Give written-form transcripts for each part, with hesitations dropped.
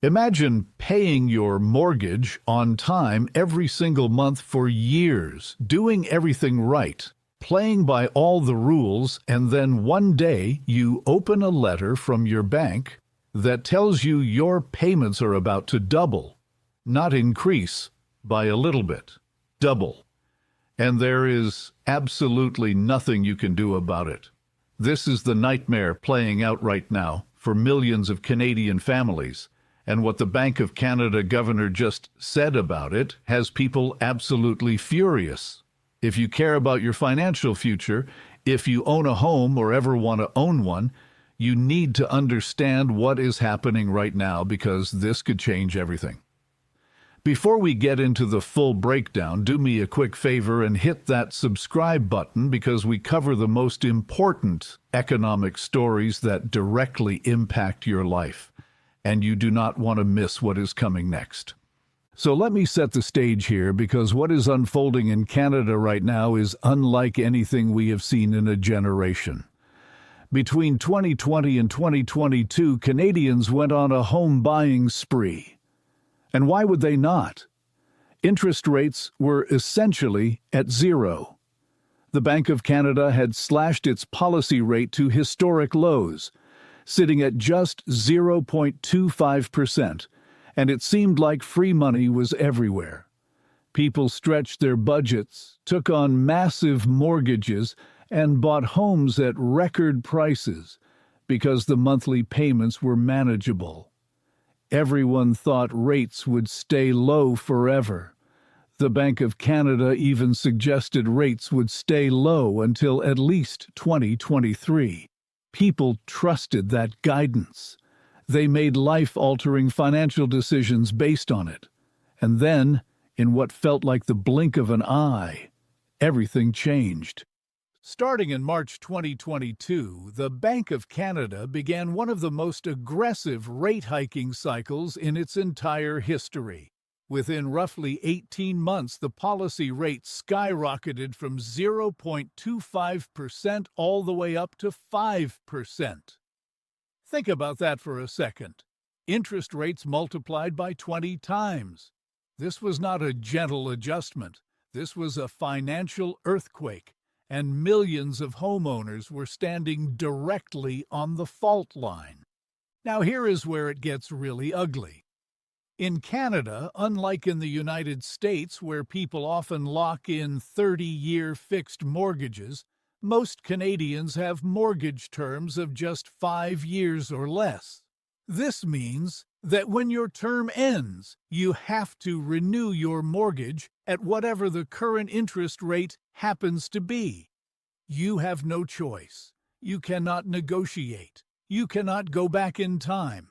Imagine paying your mortgage on time every single month for years, doing everything right, playing by all the rules, and then one day you open a letter from your bank that tells you your payments are about to double, not increase by a little bit, double. And there is absolutely nothing you can do about it. This is the nightmare playing out right now for millions of Canadian families. And what the Bank of Canada governor just said about it has people absolutely furious. If you care about your financial future, if you own a home or ever want to own one, you need to understand what is happening right now because this could change everything. Before we get into the full breakdown, do me a quick favor and hit that subscribe button because we cover the most important economic stories that directly impact your life. And you do not want to miss what is coming next. So let me set the stage here because what is unfolding in Canada right now is unlike anything we have seen in a generation. Between 2020 and 2022, Canadians went on a home buying spree. And why would they not? Interest rates were essentially at zero. The Bank of Canada had slashed its policy rate to historic lows, sitting at just 0.25%, and it seemed like free money was everywhere. People stretched their budgets, took on massive mortgages, and bought homes at record prices because the monthly payments were manageable. Everyone thought rates would stay low forever. The Bank of Canada even suggested rates would stay low until at least 2023. People trusted that guidance. They made life-altering financial decisions based on it. And then, in what felt like the blink of an eye, everything changed. Starting in March 2022, the Bank of Canada began one of the most aggressive rate-hiking cycles in its entire history. Within roughly 18 months, the policy rate skyrocketed from 0.25% all the way up to 5%. Think about that for a second. Interest rates multiplied by 20 times. This was not a gentle adjustment. This was a financial earthquake, and millions of homeowners were standing directly on the fault line. Now here is where it gets really ugly. In Canada, unlike in the United States where people often lock in 30-year fixed mortgages, most Canadians have mortgage terms of just 5 years or less. This means that when your term ends, you have to renew your mortgage at whatever the current interest rate happens to be. You have no choice. You cannot negotiate. You cannot go back in time.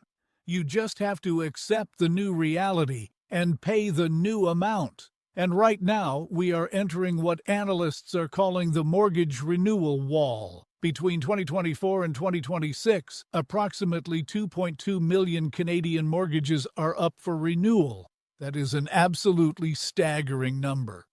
You just have to accept the new reality and pay the new amount. And right now, we are entering what analysts are calling the mortgage renewal wall. Between 2024 and 2026, approximately 2.2 million Canadian mortgages are up for renewal. That is an absolutely staggering number.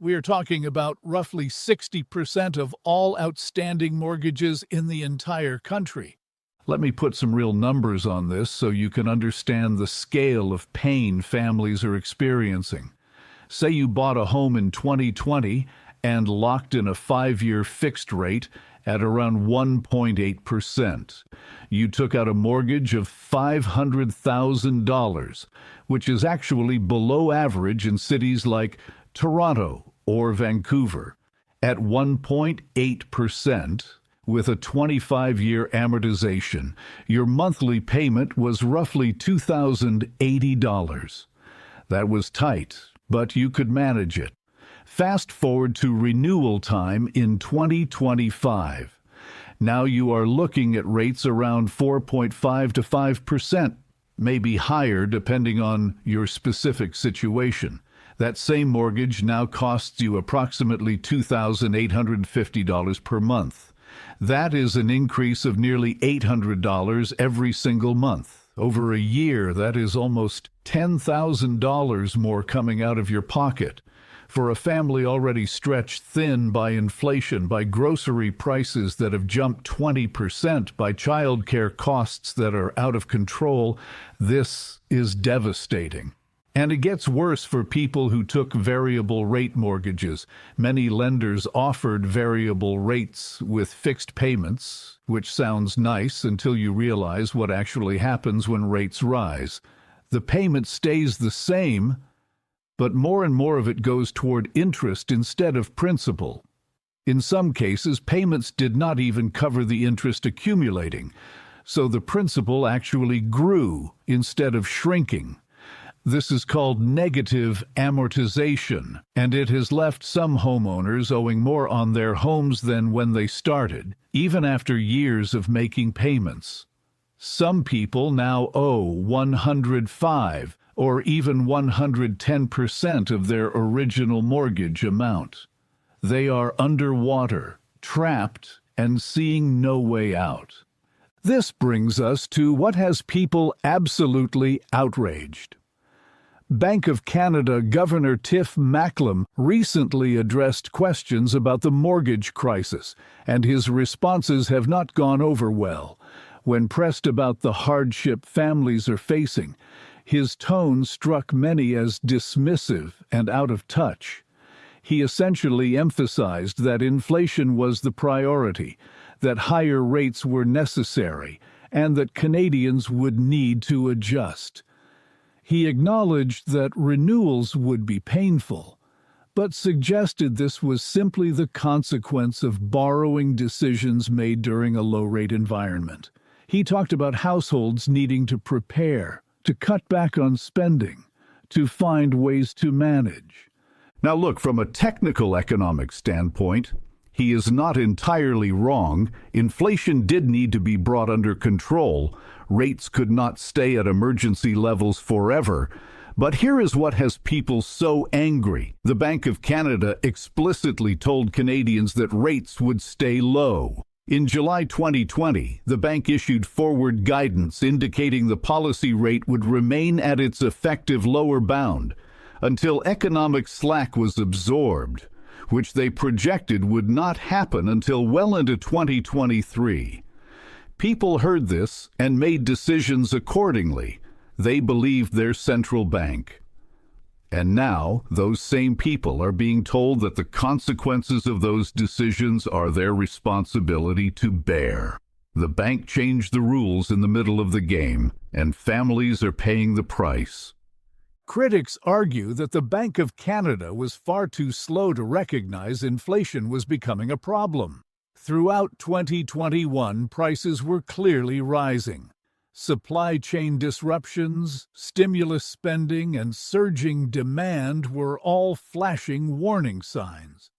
We are talking about roughly 60% of all outstanding mortgages in the entire country. Let me put some real numbers on this so you can understand the scale of pain families are experiencing. Say you bought a home in 2020 and locked in a 5-year fixed rate at around 1.8%. You took out a mortgage of $500,000, which is actually below average in cities like Toronto or Vancouver. At 1.8%, with a 25-year amortization, your monthly payment was roughly $2,080. That was tight, but you could manage it. Fast forward to renewal time in 2025. Now you are looking at rates around 4.5 to 5%, maybe higher depending on your specific situation. That same mortgage now costs you approximately $2,850 per month. That is an increase of nearly $800 every single month. Over a year, that is almost $10,000 more coming out of your pocket. For a family already stretched thin by inflation, by grocery prices that have jumped 20%, by childcare costs that are out of control, this is devastating. And it gets worse for people who took variable rate mortgages. Many lenders offered variable rates with fixed payments, which sounds nice until you realize what actually happens when rates rise. The payment stays the same, but more and more of it goes toward interest instead of principal. In some cases, payments did not even cover the interest accumulating, so the principal actually grew instead of shrinking. This is called negative amortization, and it has left some homeowners owing more on their homes than when they started, even after years of making payments. Some people now owe 105 or even 110% of their original mortgage amount. They are underwater, trapped, and seeing no way out. This brings us to what has people absolutely outraged. Bank of Canada Governor Tiff Macklem recently addressed questions about the mortgage crisis, and his responses have not gone over well. When pressed about the hardship families are facing, his tone struck many as dismissive and out of touch. He essentially emphasized that inflation was the priority, that higher rates were necessary, and that Canadians would need to adjust. He acknowledged that renewals would be painful, but suggested this was simply the consequence of borrowing decisions made during a low-rate environment. He talked about households needing to prepare, to cut back on spending, to find ways to manage. Now look, from a technical economic standpoint, he is not entirely wrong. Inflation did need to be brought under control. Rates could not stay at emergency levels forever. But here is what has people so angry. The Bank of Canada explicitly told Canadians that rates would stay low. In July 2020, the bank issued forward guidance indicating the policy rate would remain at its effective lower bound until economic slack was absorbed, which they projected would not happen until well into 2023. People heard this and made decisions accordingly. They believed their central bank. And now, those same people are being told that the consequences of those decisions are their responsibility to bear. The bank changed the rules in the middle of the game, and families are paying the price. Critics argue that the Bank of Canada was far too slow to recognize inflation was becoming a problem. Throughout 2021, prices were clearly rising. Supply chain disruptions, stimulus spending, and surging demand were all flashing warning signs.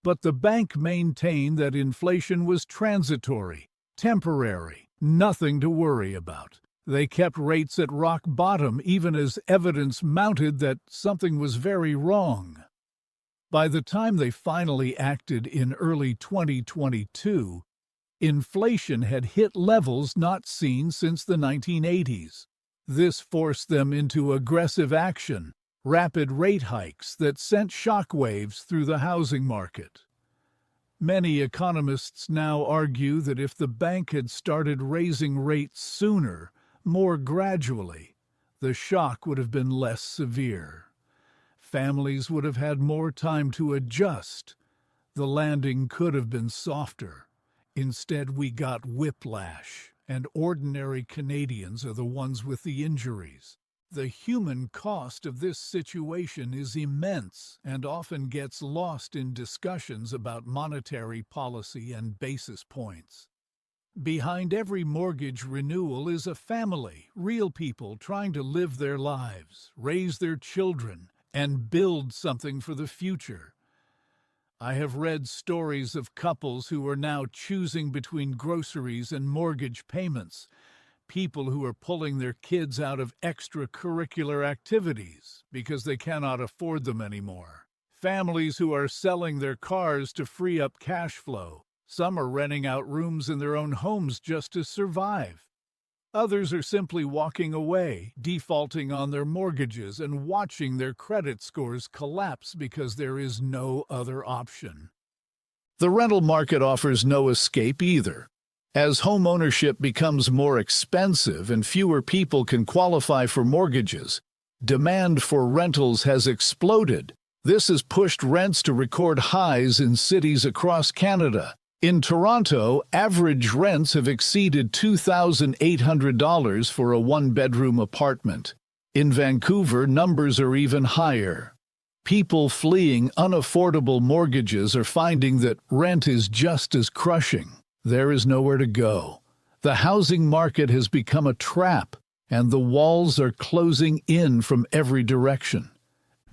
But the bank maintained that inflation was transitory, temporary, nothing to worry about. They kept rates at rock bottom even as evidence mounted that something was very wrong. By the time they finally acted in early 2022, inflation had hit levels not seen since the 1980s. This forced them into aggressive action, rapid rate hikes that sent shockwaves through the housing market. Many economists now argue that if the bank had started raising rates sooner, more gradually, the shock would have been less severe. Families would have had more time to adjust. The landing could have been softer. Instead, we got whiplash, and ordinary Canadians are the ones with the injuries. The human cost of this situation is immense and often gets lost in discussions about monetary policy and basis points. Behind every mortgage renewal is a family, real people trying to live their lives, raise their children, and build something for the future. I have read stories of couples who are now choosing between groceries and mortgage payments, people who are pulling their kids out of extracurricular activities because they cannot afford them anymore, families who are selling their cars to free up cash flow. Some are renting out rooms in their own homes just to survive. Others are simply walking away, defaulting on their mortgages, and watching their credit scores collapse because there is no other option. The rental market offers no escape either. As homeownership becomes more expensive and fewer people can qualify for mortgages, demand for rentals has exploded. This has pushed rents to record highs in cities across Canada. In Toronto, average rents have exceeded $2,800 for a one-bedroom apartment. In Vancouver, numbers are even higher. People fleeing unaffordable mortgages are finding that rent is just as crushing. There is nowhere to go. The housing market has become a trap, and the walls are closing in from every direction.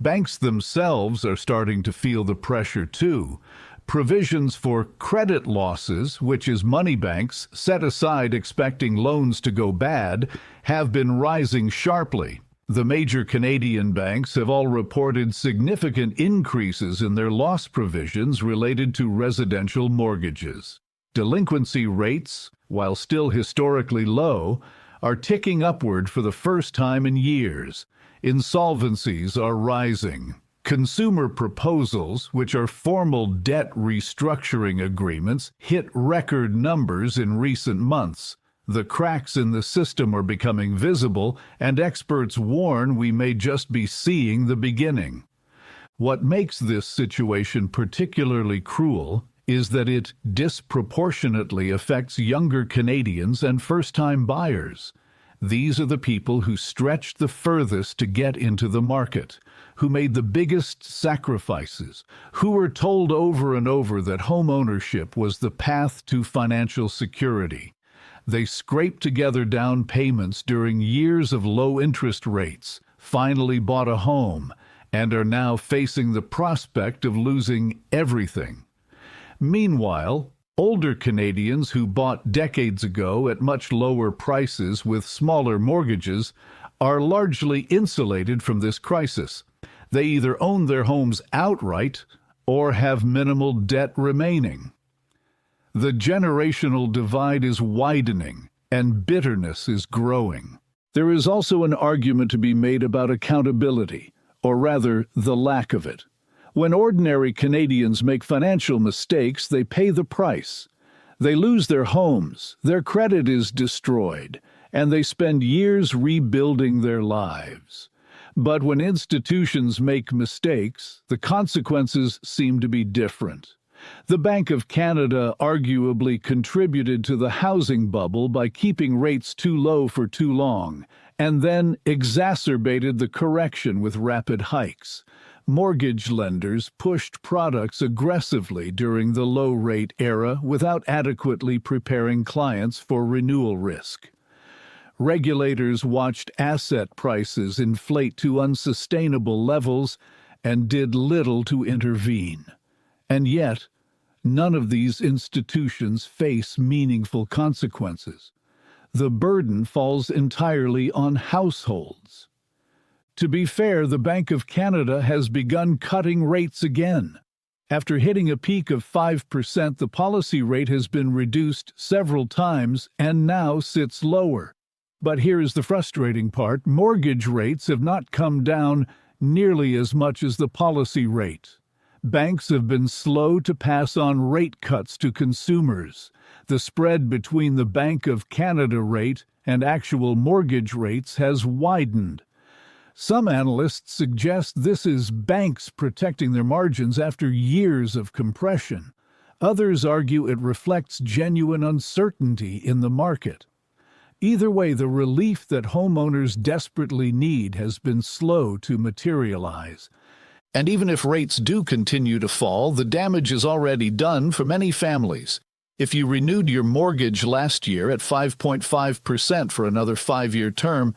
Banks themselves are starting to feel the pressure too. Provisions for credit losses, which is money banks set aside expecting loans to go bad, have been rising sharply. The major Canadian banks have all reported significant increases in their loss provisions related to residential mortgages. Delinquency rates, while still historically low, are ticking upward for the first time in years. Insolvencies are rising. Consumer proposals, which are formal debt restructuring agreements, hit record numbers in recent months. The cracks in the system are becoming visible, and experts warn we may just be seeing the beginning. What makes this situation particularly cruel is that it disproportionately affects younger Canadians and first-time buyers. These are the people who stretched the furthest to get into the market, who made the biggest sacrifices, who were told over and over that home ownership was the path to financial security. They scraped together down payments during years of low interest rates, finally bought a home, and are now facing the prospect of losing everything. Meanwhile, older Canadians who bought decades ago at much lower prices with smaller mortgages are largely insulated from this crisis. They either own their homes outright or have minimal debt remaining. The generational divide is widening, and bitterness is growing. There is also an argument to be made about accountability, or rather, the lack of it. When ordinary Canadians make financial mistakes, they pay the price. They lose their homes, their credit is destroyed, and they spend years rebuilding their lives. But when institutions make mistakes, the consequences seem to be different. The Bank of Canada arguably contributed to the housing bubble by keeping rates too low for too long, and then exacerbated the correction with rapid hikes. Mortgage lenders pushed products aggressively during the low-rate era without adequately preparing clients for renewal risk. Regulators watched asset prices inflate to unsustainable levels and did little to intervene. And yet, none of these institutions face meaningful consequences. The burden falls entirely on households. To be fair, the Bank of Canada has begun cutting rates again. After hitting a peak of 5%, the policy rate has been reduced several times and now sits lower. But here's the frustrating part: mortgage rates have not come down nearly as much as the policy rate. Banks have been slow to pass on rate cuts to consumers. The spread between the Bank of Canada rate and actual mortgage rates has widened. Some analysts suggest this is banks protecting their margins after years of compression. Others argue it reflects genuine uncertainty in the market. Either way, the relief that homeowners desperately need has been slow to materialize. And even if rates do continue to fall, the damage is already done for many families. If you renewed your mortgage last year at 5.5% for another 5-year term,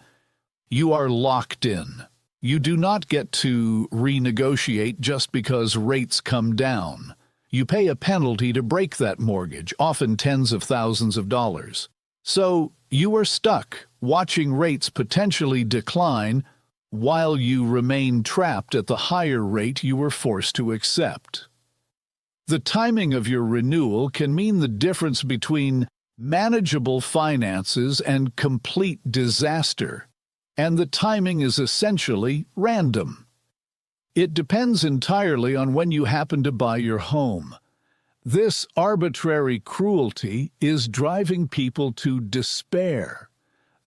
you are locked in. You do not get to renegotiate just because rates come down. You pay a penalty to break that mortgage, often tens of thousands of dollars. So you are stuck watching rates potentially decline while you remain trapped at the higher rate you were forced to accept. The timing of your renewal can mean the difference between manageable finances, and complete disaster. And the timing is essentially random. It depends entirely on when you happen to buy your home. This arbitrary cruelty is driving people to despair.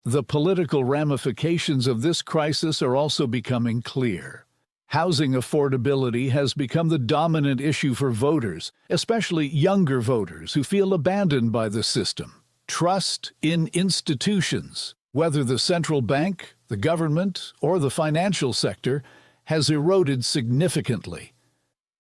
The political ramifications of this crisis are also becoming clear. Housing affordability has become the dominant issue for voters, especially younger voters who feel abandoned by the system. Trust in institutions, whether the central bank, the government, or the financial sector, has eroded significantly.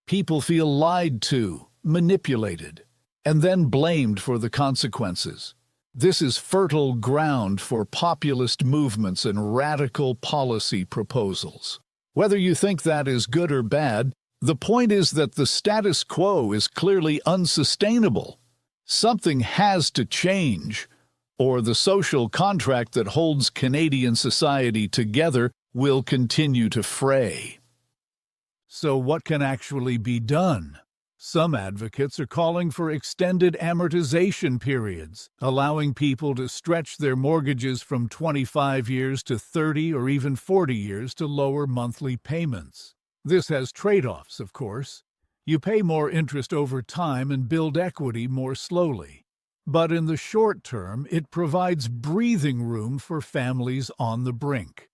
People feel lied to, manipulated, and then blamed for the consequences. This is fertile ground for populist movements and radical policy proposals. Whether you think that is good or bad, the point is that the status quo is clearly unsustainable. Something has to change, or the social contract that holds Canadian society together will continue to fray. So what can actually be done? Some advocates are calling for extended amortization periods, allowing people to stretch their mortgages from 25 years to 30 or even 40 years to lower monthly payments. This has trade-offs, of course. You pay more interest over time and build equity more slowly. But in the short term, it provides breathing room for families on the brink.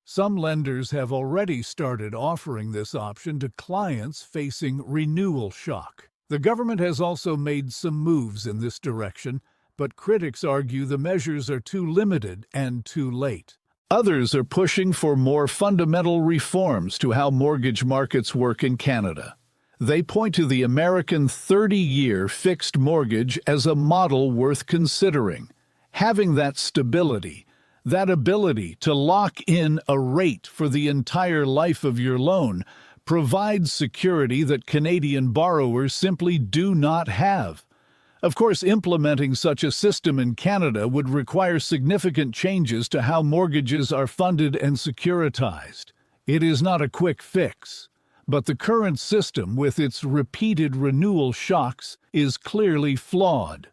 Some lenders have already started offering this option to clients facing renewal shock. The government has also made some moves in this direction, but critics argue the measures are too limited and too late. Others are pushing for more fundamental reforms to how mortgage markets work in Canada. They point to the American 30-year fixed mortgage as a model worth considering. Having that stability, that ability to lock in a rate for the entire life of your loan, provides security that Canadian borrowers simply do not have. Of course, implementing such a system in Canada would require significant changes to how mortgages are funded and securitized. It is not a quick fix, but the current system, with its repeated renewal shocks, is clearly flawed.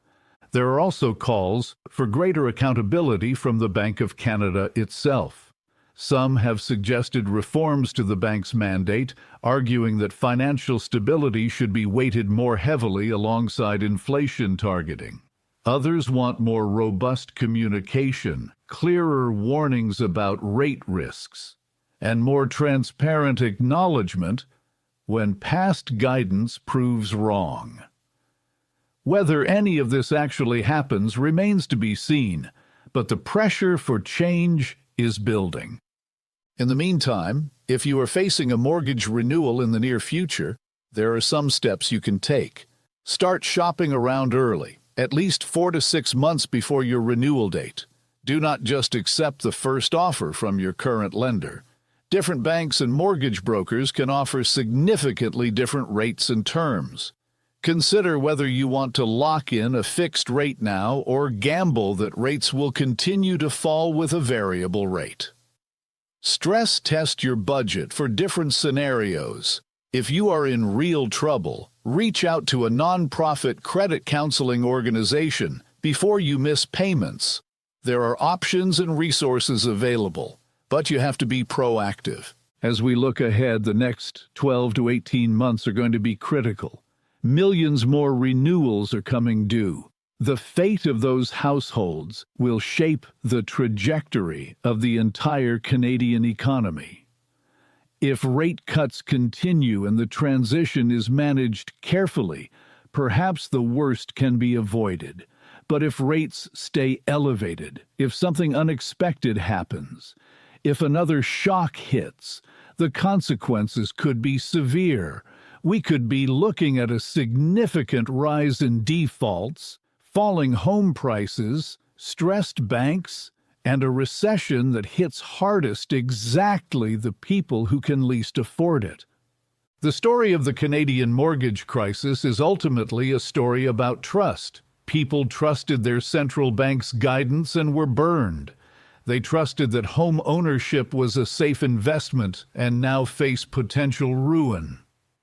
There are also calls for greater accountability from the Bank of Canada itself. Some have suggested reforms to the bank's mandate, arguing that financial stability should be weighted more heavily alongside inflation targeting. Others want more robust communication, clearer warnings about rate risks, and more transparent acknowledgement when past guidance proves wrong. Whether any of this actually happens remains to be seen, but the pressure for change is building. In the meantime, if you are facing a mortgage renewal in the near future, there are some steps you can take. Start shopping around early, at least 4 to 6 months before your renewal date. Do not just accept the first offer from your current lender. Different banks and mortgage brokers can offer significantly different rates and terms. Consider whether you want to lock in a fixed rate now or gamble that rates will continue to fall with a variable rate. Stress test your budget for different scenarios. If you are in real trouble, reach out to a nonprofit credit counseling organization before you miss payments. There are options and resources available, but you have to be proactive. As we look ahead, the next 12 to 18 months are going to be critical. Millions more renewals are coming due. The fate of those households will shape the trajectory of the entire Canadian economy. If rate cuts continue and the transition is managed carefully, perhaps the worst can be avoided. But if rates stay elevated, if something unexpected happens, if another shock hits, the consequences could be severe. We could be looking at a significant rise in defaults, falling home prices, stressed banks, and a recession that hits hardest exactly the people who can least afford it. The story of the Canadian mortgage crisis is ultimately a story about trust. People trusted their central bank's guidance and were burned. They trusted that home ownership was a safe investment and now face potential ruin.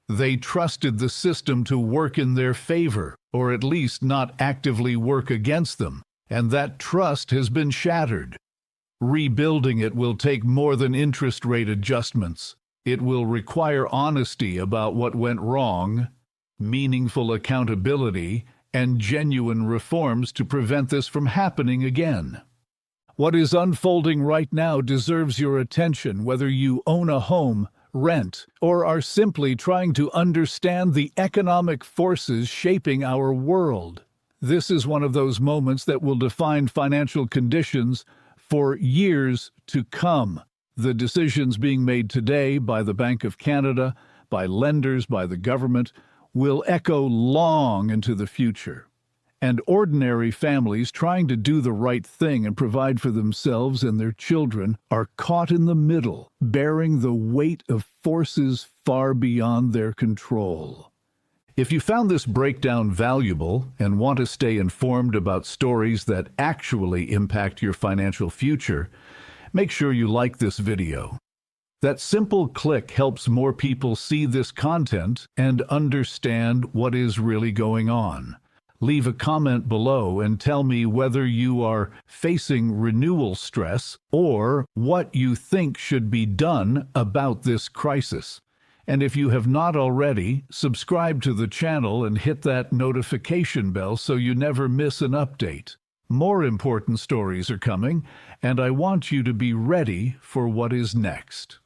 They trusted the system to work in their favor, or at least not actively work against them, and that trust has been shattered. Rebuilding it will take more than interest rate adjustments. It will require honesty about what went wrong, meaningful accountability, and genuine reforms to prevent this from happening again. What is unfolding right now deserves your attention, whether you own a home, rent, or are simply trying to understand the economic forces shaping our world. This is one of those moments that will define financial conditions for years to come. The decisions being made today by the Bank of Canada, by lenders, by the government, will echo long into the future. And ordinary families trying to do the right thing and provide for themselves and their children are caught in the middle, bearing the weight of forces far beyond their control. If you found this breakdown valuable and want to stay informed about stories that actually impact your financial future, make sure you like this video. That simple click helps more people see this content and understand what is really going on. Leave a comment below and tell me whether you are facing renewal stress or what you think should be done about this crisis. And if you have not already, subscribe to the channel and hit that notification bell so you never miss an update. More important stories are coming, and I want you to be ready for what is next.